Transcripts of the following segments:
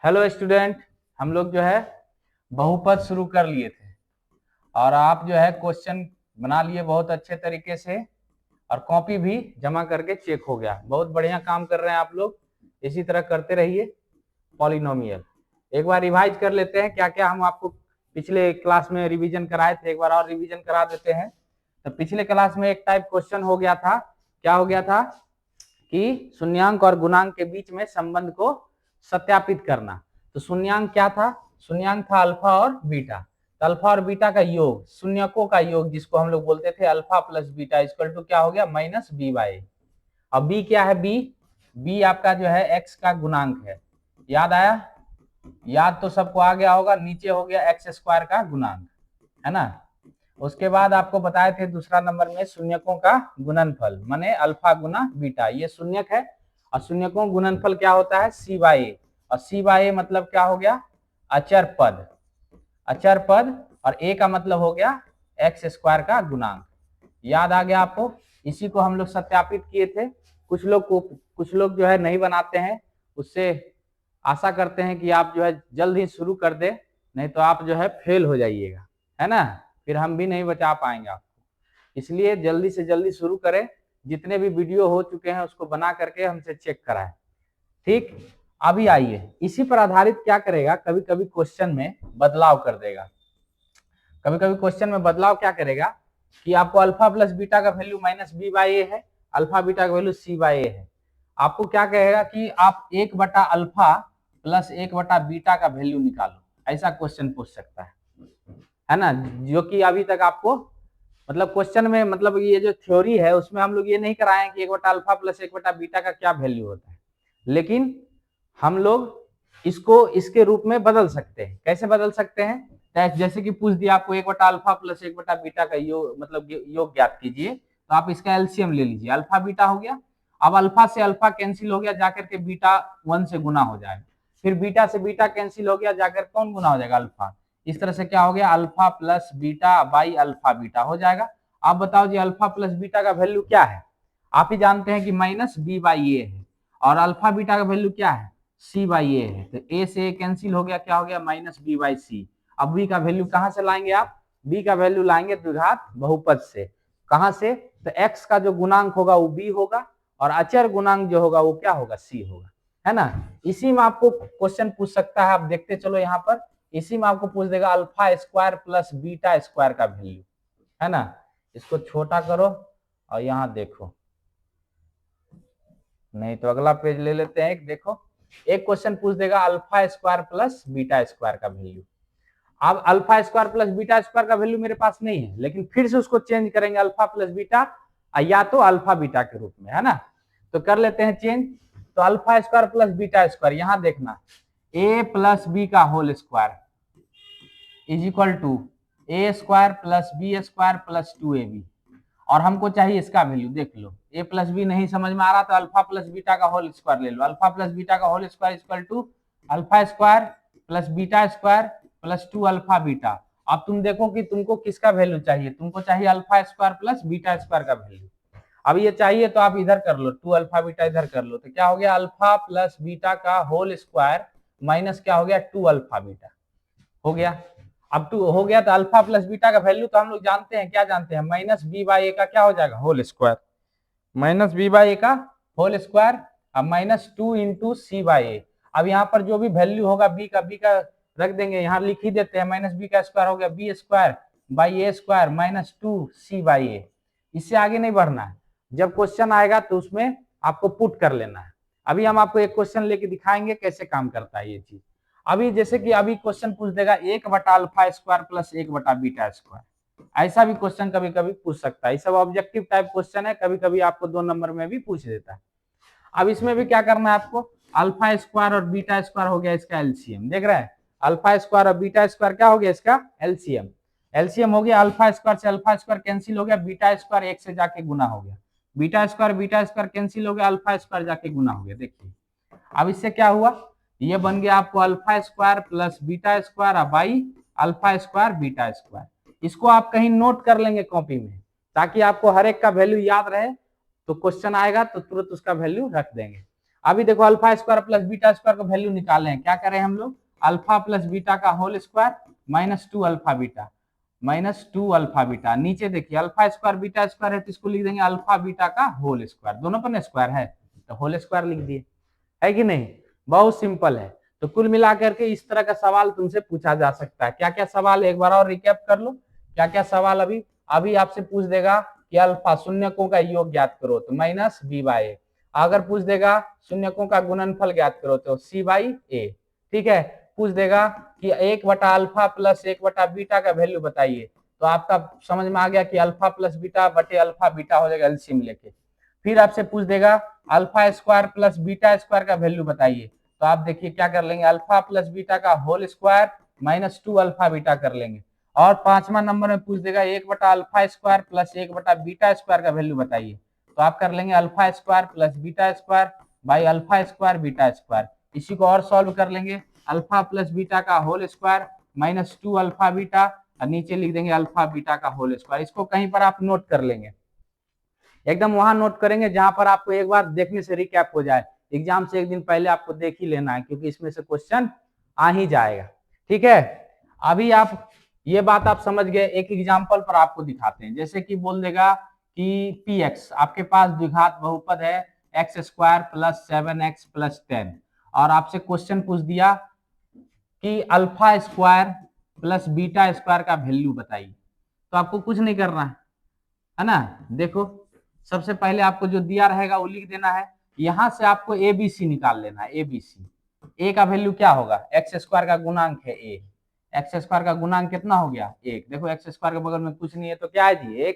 Hello student, हम लोग जो है बहुपद शुरू कर लिए थे और आप जो है क्वेश्चन बना लिए बहुत अच्छे तरीके से और कॉपी भी जमा करके चेक हो गया। बहुत बढ़िया काम कर रहे हैं आप लोग, इसी तरह करते रहिए। पॉलिनोमियल एक बार रिवाइज कर लेते हैं, क्या क्या हम आपको पिछले क्लास में रिवीजन कराए थे, एक बार और रिवीजन करा देते हैं। तो पिछले क्लास में एक टाइप क्वेश्चन हो गया था, क्या हो गया था कि शून्यांक और गुणांक के बीच में संबंध को सत्यापित करना। तो शून्यांक क्या था? शून्यांक था अल्फा और बीटा। तो अल्फा और बीटा का योग, शून्यकों का योग, जिसको हम लोग बोलते थे alpha plus beta equal to क्या हो गया? Minus B by A. अब बी क्या है? बी आपका जो है एक्स का गुणांक है। याद आया? याद तो सबको आ गया होगा। नीचे हो गया एक्स स्क्वायर का गुणांक, है ना। उसके बाद आपको बताए थे दूसरा नंबर में शून्यकों का गुणनफल, माने अल्फा गुना बीटा, ये शून्यक है और शून्यकों गुणनफल क्या होता है? सी बाई ए। और सी बाई ए मतलब क्या हो गया? अचर पद। अचर पद और ए का मतलब हो गया एक्स स्क्वायर का गुणांक। याद आ गया आपको? इसी को हम लोग सत्यापित किए थे। कुछ लोग जो है नहीं बनाते हैं, उससे आशा करते हैं कि आप जो है जल्द ही शुरू कर दे, नहीं तो आप जो है फेल हो जाइएगा, है ना। फिर हम भी नहीं बचा पाएंगे आपको। इसलिए जल्दी से जल्दी शुरू करें। जितने भी वीडियो हो चुके हैं उसको बना करके हमसे चेक कराएं। ठीक, अभी आइए इसी पर आधारित क्या करेगा, कभी कभी क्वेश्चन में बदलाव कर देगा। कभी कभी क्वेश्चन में बदलाव क्या करेगा कि आपको अल्फा प्लस बीटा का वैल्यू माइनस बी बाई ए है, अल्फा बीटा का वैल्यू सी बाई ए है। आपको क्या कहेगा कि आप 1/अल्फा प्लस 1/बीटा का वैल्यू निकालो। ऐसा क्वेश्चन पूछ सकता है ना। जो कि अभी तक आपको मतलब क्वेश्चन में, मतलब ये जो थ्योरी है उसमें हम लोग ये नहीं कराए कि 1/अल्फा प्लस 1/बीटा का क्या वैल्यू होता है, लेकिन हम लोग इसको इसके रूप में बदल सकते हैं। कैसे बदल सकते हैं? जैसे कि पूछ दिया आपको 1/अल्फा प्लस 1/बीटा का योग, मतलब योग ज्ञात कीजिए, तो आप इसका एलसीएम ले लीजिए। अल्फा बीटा हो गया, अब अल्फा से अल्फा कैंसिल हो गया, जाकर के बीटा 1 से गुना हो जाएगा। फिर बीटा से बीटा कैंसिल हो गया, जाकर कौन गुना हो जाएगा? अल्फा। इस तरह से क्या हो गया? Alpha plus beta by alpha beta हो जाएगा। आप बताओ जी, अल्फा प्लस बीटा का वैल्यू क्या है? आप ही जानते हैं कि माइनस बी बाई ए है, और अल्फा बीटा का वैल्यू क्या है? सी बाई ए है। तो ए से ए कैंसिल हो गया, क्या हो गया? माइनस बी बाई सी। अब बी का वैल्यू कहां से लाएंगे आप? बी का वैल्यू लाएंगे द्विघात बहुपद से। कहां से? तो एक्स का जो गुणांक होगा वो बी होगा, और अचर गुणांक जो होगा वो क्या होगा? सी होगा, है ना। इसी में आपको क्वेश्चन पूछ सकता है, आप देखते चलो यहाँ पर। इसी में आपको पूछ देगा alpha square plus beta square का वैल्यू, है ना। इसको छोटा करो और यहाँ देखो, नहीं तो अगला पेज ले लेते हैं। एक देखो, एक क्वेश्चन पूछ देगा alpha square plus beta square का वैल्यू। अब alpha square plus beta square का वैल्यू मेरे पास नहीं है, लेकिन फिर से उसको चेंज करेंगे अल्फा प्लस बीटा या तो अल्फा बीटा के रूप में, है ना। तो कर लेते हैं चेंज। तो alpha square plus beta square, यहां देखना, ए प्लस बी का whole square is equal to A square plus B square plus 2ab। और हमको चाहिए इसका वैल्यू, देख लो ए प्लस बी नहीं समझ में आ रहा तो अल्फा प्लस बीटा का होल स्क्वायर ले लो। अल्फा प्लस बीटा का whole square equal to alpha square plus beta square plus 2 alpha beta. अब तुम देखो कि तुमको किसका वैल्यू चाहिए। तुमको चाहिए alpha square plus beta square का वैल्यू। अब ये चाहिए तो आप इधर कर लो, 2 अल्फा बीटा इधर कर लो, तो क्या हो गया? अल्फा प्लस बीटा का होल स्क्वायर माइनस क्या हो गया? 2 अल्फा बीटा हो गया। अब 2 हो गया तो अल्फा प्लस बीटा का वैल्यू तो हम लोग जानते हैं, क्या जानते हैं? माइनस बी बाई ए का क्या हो जाएगा? Whole square. Minus B by A का होल स्क्वायर, अब minus 2 into C by A. अब यहाँ पर जो भी वैल्यू होगा बी का रख देंगे, यहाँ लिख ही देते हैं। माइनस बी का स्क्वायर हो गया B square by A square minus 2 C by A. इससे आगे नहीं बढ़ना है। जब क्वेश्चन आएगा तो उसमें आपको पुट कर लेना है। अभी हम आपको एक क्वेश्चन लेके दिखाएंगे कैसे काम करता है ये चीज। अभी जैसे कि अभी क्वेश्चन पूछ देगा 1/अल्फा स्क्वायर प्लस 1/बीटा स्क्वायर। ऐसा भी क्वेश्चन कभी कभी पूछ सकता है। ये सब ऑब्जेक्टिव टाइप क्वेश्चन है, कभी कभी आपको 2 नंबर में भी पूछ देता है। अब इसमें भी क्या करना है आपको? अल्फा स्क्वायर और बीटा स्क्वायर हो गया इसका एलसीएम, देख रहे हैं। अल्फा स्क्वायर और बीटा स्क्वायर क्या हो गया? इसका एलसीएम। एलसीएम हो गया, अल्फा स्क्वायर से अल्फा स्क्वायर कैंसिल हो गया, बीटा स्क्वायर 1 से जाके गुना हो गया, बीटा स्क्वायर कैंसिल हो गया, अल्फा स्क्वायर जाके गुना हो गया। देखिए अब इससे क्या हुआ? ये बन गया आपको alpha square plus beta square by alpha square beta square. इसको आप कहीं नोट कर लेंगे कॉपी में, ताकि आपको हर एक का वैल्यू याद रहे। तो क्वेश्चन आएगा तो तुरंत उसका वैल्यू रख देंगे। अभी देखो alpha square plus beta square का वैल्यू निकाले हैं, क्या करें हम लोग, अल्फा प्लस बीटा का whole square minus 2 alpha beta, minus 2 alpha beta. नीचे देखिए अल्फा स्क्वायर बीटा स्क्वायर है तो इसको लिख देंगे अल्फा बीटा का होल स्क्वायर, दोनों पर स्क्वायर है तो होल स्क्वायर लिख दिए, है कि नहीं, बहुत सिंपल है। तो कुल मिलाकर के इस तरह का सवाल तुमसे पूछा जा सकता है। क्या क्या सवाल एक बार और रिकैप कर लो, क्या क्या सवाल अभी अभी आपसे पूछ देगा कि अल्फा शून्यकों का योग ज्ञात करो तो माइनस बी बाई ए, अगर पूछ देगा शून्यकों का गुणनफल ज्ञात करो तो सी बाई ए, ठीक है। पूछ देगा कि 1/अल्फा प्लस 1/बीटा का वैल्यू बताइए, तो आपका समझ में आ गया कि अल्फा प्लस बीटा बटे अल्फा बीटा हो जाएगा एलसीएम लेके। फिर आपसे पूछ देगा alpha square plus beta square का वैल्यू बताइए, तो आप देखिए क्या कर लेंगे, अल्फा प्लस बीटा का whole square minus 2 alpha beta कर लेंगे। और 5वां नंबर में पूछ देगा 1/अल्फा स्क्वायर प्लस 1/बीटा स्क्वायर का वैल्यू बताइए, तो आप कर लेंगे alpha square plus beta square by alpha square beta square. इसी को और सॉल्व कर लेंगे, अल्फा प्लस बीटा का whole square minus 2 alpha beta और नीचे लिख देंगे अल्फा बीटा का होल स्क्वायर। इसको कहीं पर आप नोट कर लेंगे, एकदम वहां नोट करेंगे जहां पर आपको एक बार देखने से रिकैप हो जाए, एग्जाम से एक दिन पहले आपको देख ही लेना है क्योंकि इसमें से क्वेश्चन आ ही जाएगा, ठीक है। अभी आप ये बात आप समझ गए, एक एग्जाम्पल पर आपको दिखाते हैं। जैसे कि बोल देगा कि px आपके पास द्विघात बहुपद है x square plus 7x plus 10 और आपसे क्वेश्चन पूछ दिया कि alpha square plus beta square का वैल्यू बताइए, तो आपको कुछ नहीं करना है ना। देखो सबसे पहले आपको जो दिया रहेगा वो लिख देना है, यहां से आपको एबीसी निकाल लेना है। एबीसी, ए का वैल्यू क्या होगा, एक्स स्क्वायर का गुणांक है ए, एक्स स्क्वायर का गुणांक कितना हो गया 1, देखो एक्स स्क्वायर के बगल में कुछ नहीं है तो क्या है जी 1।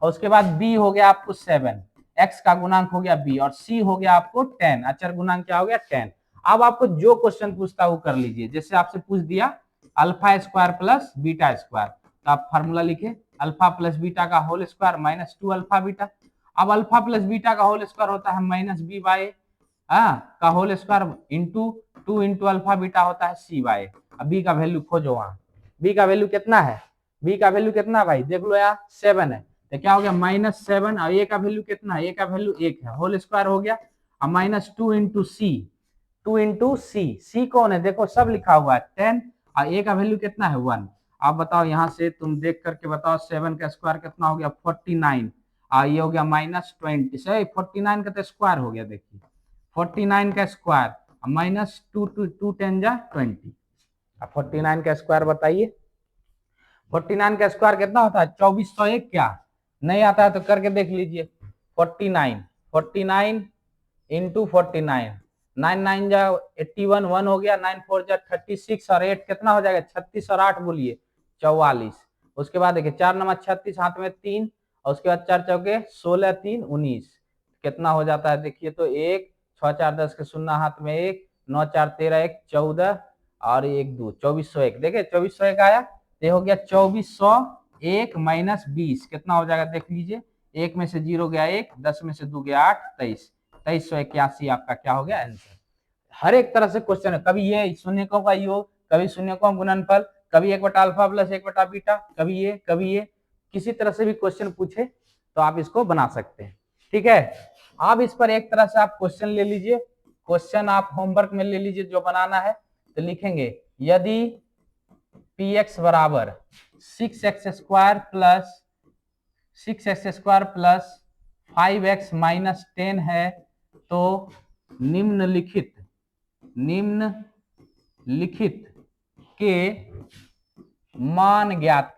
और उसके बाद बी हो गया आपको 7, एक्स का गुणांक हो गया बी, और सी हो गया आपको 10, अचर गुणांक क्या हो गया 10। अब आपको जो क्वेश्चन पूछता है वो कर लीजिए। जैसे आपसे पूछ दिया alpha square plus beta square, तो आप फार्मूला लिखे अल्फा प्लस बीटा का whole square minus 2 alpha beta. अब अल्फा प्लस बीटा का होल स्क्वायर होता है माइनस बी बाई का whole square into 2 into alpha beta होता है सी बाई। अब बी का वैल्यू खोजो, वहां बी का वैल्यू कितना है, बी का वैल्यू कितना भाई देख लो यार 7 है, तो क्या हो गया -7, और ए का वैल्यू कितना है, ए का वैल्यू 1 है, होल स्क्वायर हो गया। अब -2 इंटू सी, 2 इंटू सी, सी कौन है देखो सब लिखा हुआ है 10, और ए का वैल्यू कितना है 1। आप बताओ यहाँ से तुम देख करके बताओ 7 का स्क्वायर कितना हो गया 49, ये हो गया -20, सही 49 का तो स्क्वायर हो गया, देखिए 49 का स्क्वायर माइनस 2 2 10 जा 20। अब 49 का स्क्वायर बताइए, 49 का स्क्वायर कितना होता है 2401, क्या नहीं आता है तो करके देख लीजिए। 49 इंटू 49, 9 9 जा 81, 1 हो गया, 9 4 जा 36 और 8 कितना हो जाएगा 36 और 8 बोलिए 44। उसके बाद देखिए 4 नंबर 36 हाथ में 3, और उसके बाद 4 चौके 16 3 19 कितना हो जाता है देखिए, तो 1 6 4 10 के 0 हाथ में 1 9 4 13 1 14 और 1 2 2401, देखिए 2401 आया, ये हो गया 2401 माइनस 20 कितना हो जाएगा देख लीजिए, 1 में से 0 गया 1, 10 में से 2 गया 8, 2381 आपका क्या हो गया आंसर। हर एक तरह से क्वेश्चन है, कभी ये शून्यकों का योग, कभी शून्यकों का गुणनफल, कभी 1/अल्फा प्लस 1/बीटा, कभी ये किसी तरह से भी क्वेश्चन पूछे तो आप इसको बना सकते हैं, ठीक है। आप इस पर एक तरह से आप क्वेश्चन ले लीजिए, क्वेश्चन आप होमवर्क में ले लीजिए जो बनाना है, तो लिखेंगे यदि px बराबर 6x square plus 5x minus 10 है तो निम्नलिखित के मान ज्ञात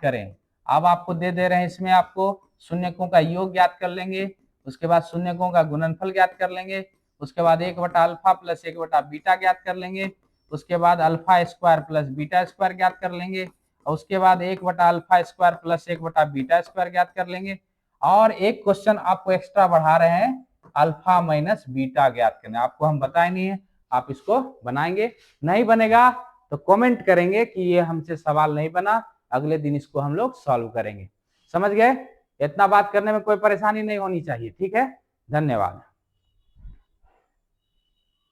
करें। अब आपको दे रहे हैं, इसमें आपको शून्यकों का योग ज्ञात कर लेंगे, उसके बाद शून्यकों का गुणनफल ज्ञात कर लेंगे, उसके बाद 1/अल्फा प्लस 1/बीटा ज्ञात कर लेंगे, उसके बाद alpha square plus beta square ज्ञात कर लेंगे, और उसके बाद 1/अल्फा स्क्वायर प्लस 1/बीटा स्क्वायर ज्ञात कर लेंगे। और एक क्वेश्चन आपको एक्स्ट्रा बढ़ा रहे हैं, अल्फा माइनस बीटा ज्ञात करना, आपको हम बताए नहीं है, आप इसको बनाएंगे। नहीं बनेगा तो कमेंट करेंगे कि ये हमसे सवाल नहीं बना, अगले दिन इसको हम लोग सॉल्व करेंगे। समझ गए, इतना बात करने में कोई परेशानी नहीं होनी चाहिए, ठीक है। धन्यवाद।